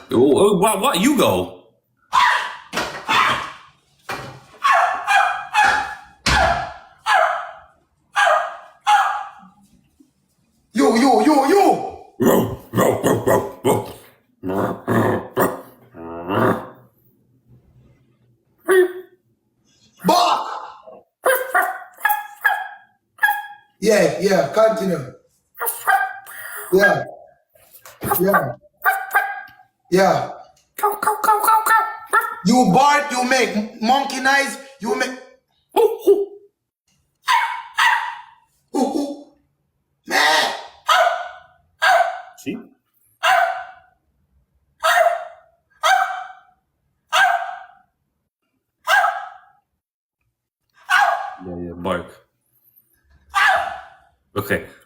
What? You go. You. Bark. Yeah, continue. Yeah. You bark, you make monkey noise, you make ooh. Man. See? Yeah, bark.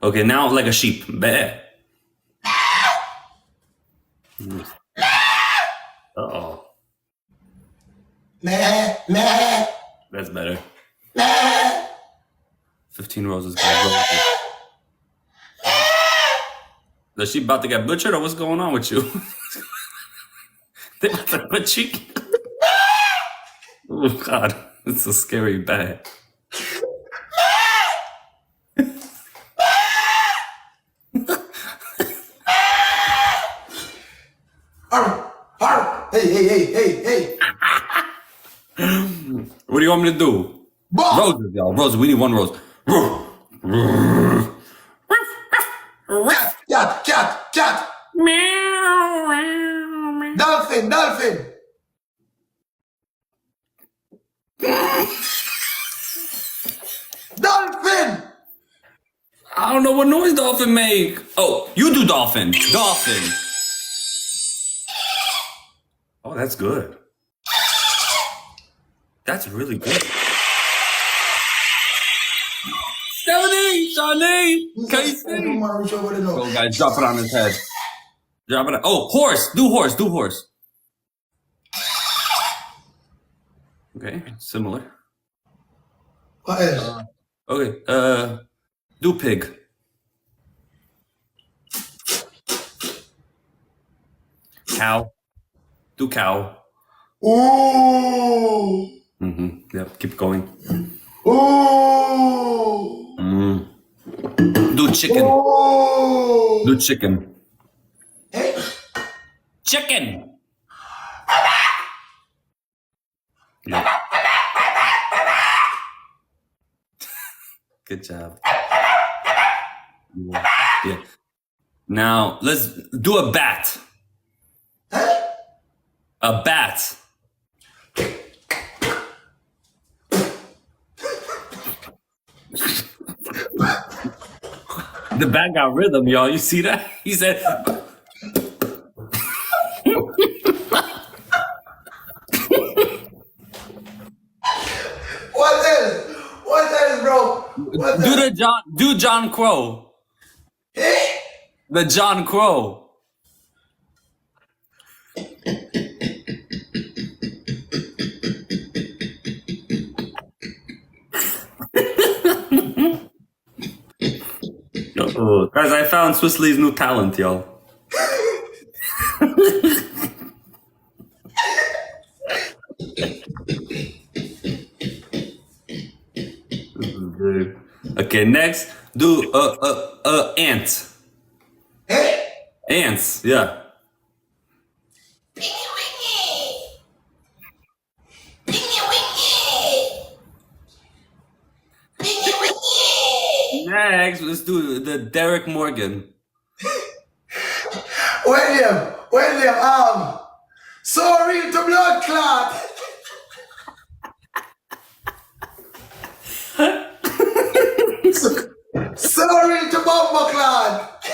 Okay, now like a sheep. Bah. Uh-oh. Meh. That's better. 15 roses. Guys. Is she about to get butchered or what's going on with you? They about to put chicken. Oh God, it's a scary bag. Hey. What do you want me to do? Bark. Roses, y'all. Roses. We need one rose. Cat. Dolphin. Dolphin. I don't know what noise dolphin make. Oh, you do dolphin. Dolphin. Oh, that's good. That's really good. Stephanie, Shawnee, Casey. Oh, guys, drop it on his head. Drop it on. Oh, horse. Do horse. Okay, similar. What else? Okay, do pig. Cow. Do cow. Ooh. Yep, keep going. Ooh. Do chicken. Ooh. Do chicken. Hey. Chicken. Yeah. Good job. Yeah. Now let's do a bat. A bat. The bat got rhythm, y'all. You see that? He said. What else, bro? Do John Crow. Hey. The John Crow. Guys, I found Swiss Lee's new talent, y'all. Okay, next, do ant. Hey. Ants, yeah. Next, let's do the Derek Morgan. William, sorry to blood clot. Sorry to bomber clot.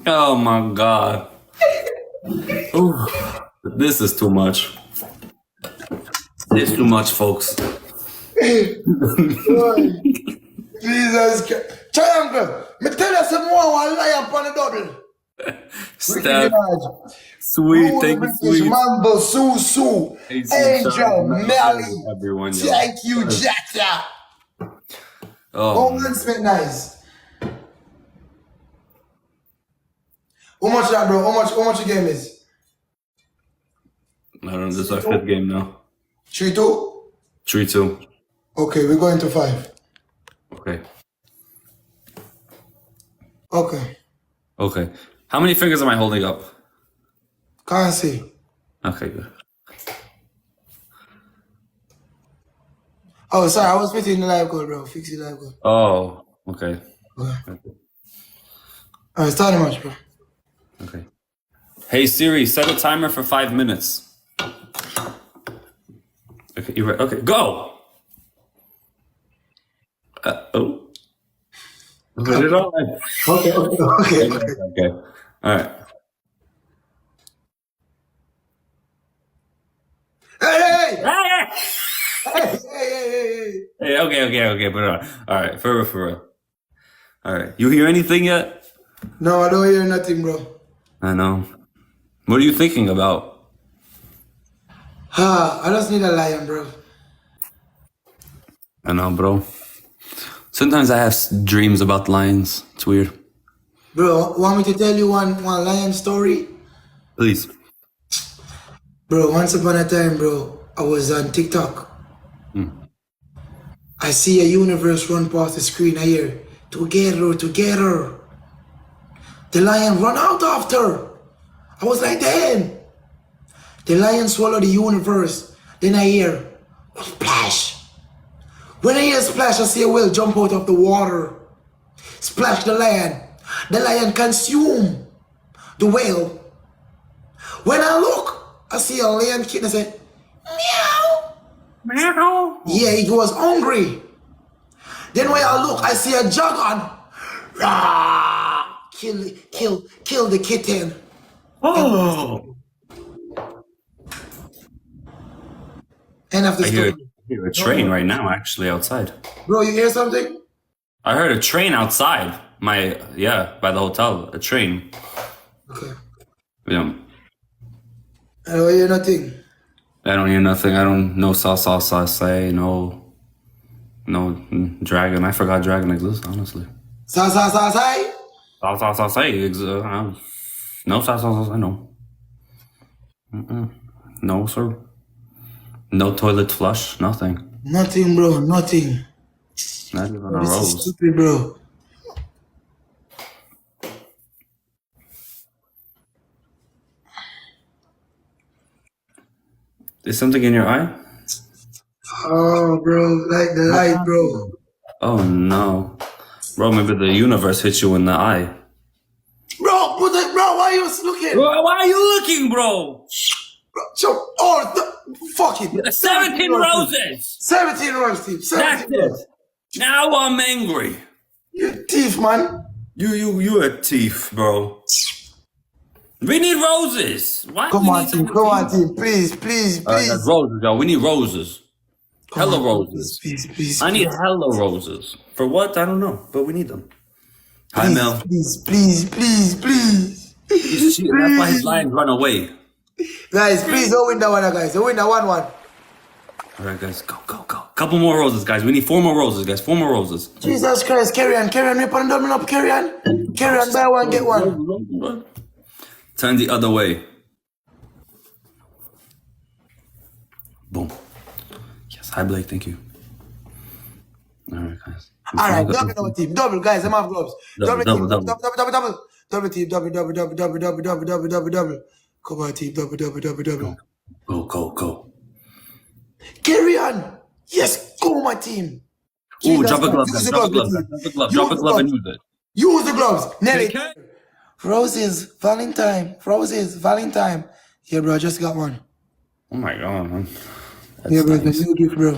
Oh my God. Ooh, this is too much. It's too much, folks. Jesus Christ. Triangle, me tell you some more one lie upon the double. Steph, sweet, thank you, sweet. Mambo, Sue, Angel, Melly, everyone, thank you, Jack. Oh, man, spent nice. How much that, bro? How much the game is? I don't know. This is our fifth game now. 3-2? 3-2. Okay, we're going to 5. Okay. Okay. Okay. How many fingers am I holding up? Can't see. Okay, good. Oh, sorry, I was fixing the live code, bro. Fix the live code. Oh, okay. Okay. Alright, start the match, bro. Okay. Hey Siri, set a timer for 5 minutes. Okay, you ready? Okay, go! Oh. Put it on. Okay. Okay. Alright. Hey! Hey! Hey! Hey, okay, put it on. Alright, for real. Alright, you hear anything yet? No, I don't hear nothing, bro. I know. What are you thinking about? I just need a lion, bro. I know, bro. Sometimes I have dreams about lions. It's weird. Bro, want me to tell you one lion story? Please. Bro, once upon a time, bro, I was on TikTok. I see a universe run past the screen. I hear, together. The lion run out after. I was like, damn. The lion swallowed the universe. Then I hear, splash. When I hear splash, I see a whale jump out of the water. Splash the lion. The lion consume the whale. When I look, I see a lion kid and I say, meow. Meow. Yeah, he was hungry. Then when I look, I see a dragon. Rah! Kill the kitten. Oh. End of the I story. hear a train right now, actually, outside. Bro, you hear something? I heard a train outside. By the hotel. A train. Okay. Yeah. I don't hear nothing. I don't hear nothing. I don't know say no dragon. I forgot dragon exists, honestly. Say. Say no say no. No sir. No toilet flush. Nothing. Nothing, bro. Nothing. Not even a This is rose. stupid, bro. Is something in your eye? Oh, bro. Like the light, bro. Oh no. Bro, maybe the universe hit you in the eye. Bro, why are you looking? Why are you looking, bro? Fuck it. 17 roses! 17 roses, Steve. That's 17 roses. it. Now I'm angry. You thief, man. You a thief, bro. We need roses. Why Come do we on, need team. some Come on, team. Please. That's roses, yo. We need roses. Hella on, roses. Please. I need hella roses. For what? I don't know, but we need them. Hi, Mel. Please. He's cheating. That's why his lions run away. Guys, please don't win that one, guys. Don't win that 1-1. All right, guys, go. Couple more roses, guys. We need 4 more roses, guys. 4 more roses. Jesus Christ, carry on. We put them up, carry on. Carry on, buy one, get one. Turn the other way. Boom. Yes, hi Blake, thank you. All right, guys. All right, double team. Double, guys, I'm off gloves. Double team. Double team. Double. Come on, team. Double. Go. Carry on. Yes, go, my team. Ooh, Jesus drop a glove, Christ. guys. Drop a glove. Drop a glove and use it. Use the gloves. Nelly. Okay. Roses, Valentine. Yeah, bro, I just got one. Oh my god, man. Yeah, bro, Nice. the new gift, bro.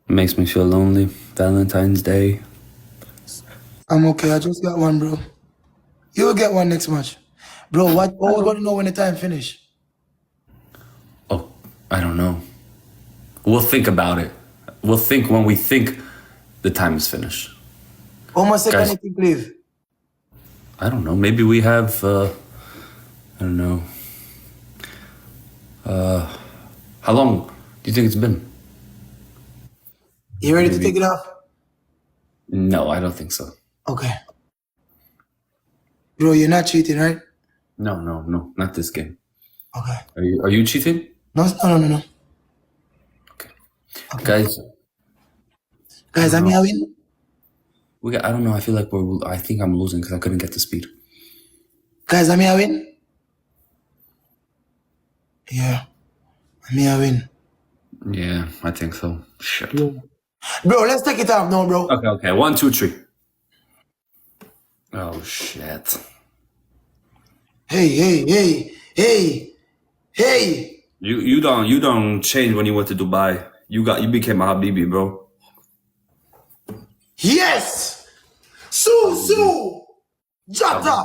Makes me feel lonely. Valentine's Day. I'm okay. I just got one, bro. You'll get one next match. Bro, what we gonna know when the time finish? Oh, I don't know. We'll think about it. We'll think when we think the time is finished. How much second Guys. you think leave? I don't know. Maybe we have, I don't know. How long do you think it's been? You ready to Maybe. take it off? No, I don't think so. Okay. Bro, you're not cheating, right? No, not this game. Okay. Are you cheating? No. Okay. Guys, Guys, I'm here win. I don't know. I feel like I think I'm losing because I couldn't get the speed. Guys, I'm here win. Yeah. I'm here win. Yeah, I think so. Shit. Bro, let's take it off now, bro. Okay. 1, 2, 3. Oh shit. Hey. You don't change when you went to Dubai. You became a Habibi, bro. Yes. Su. Jota.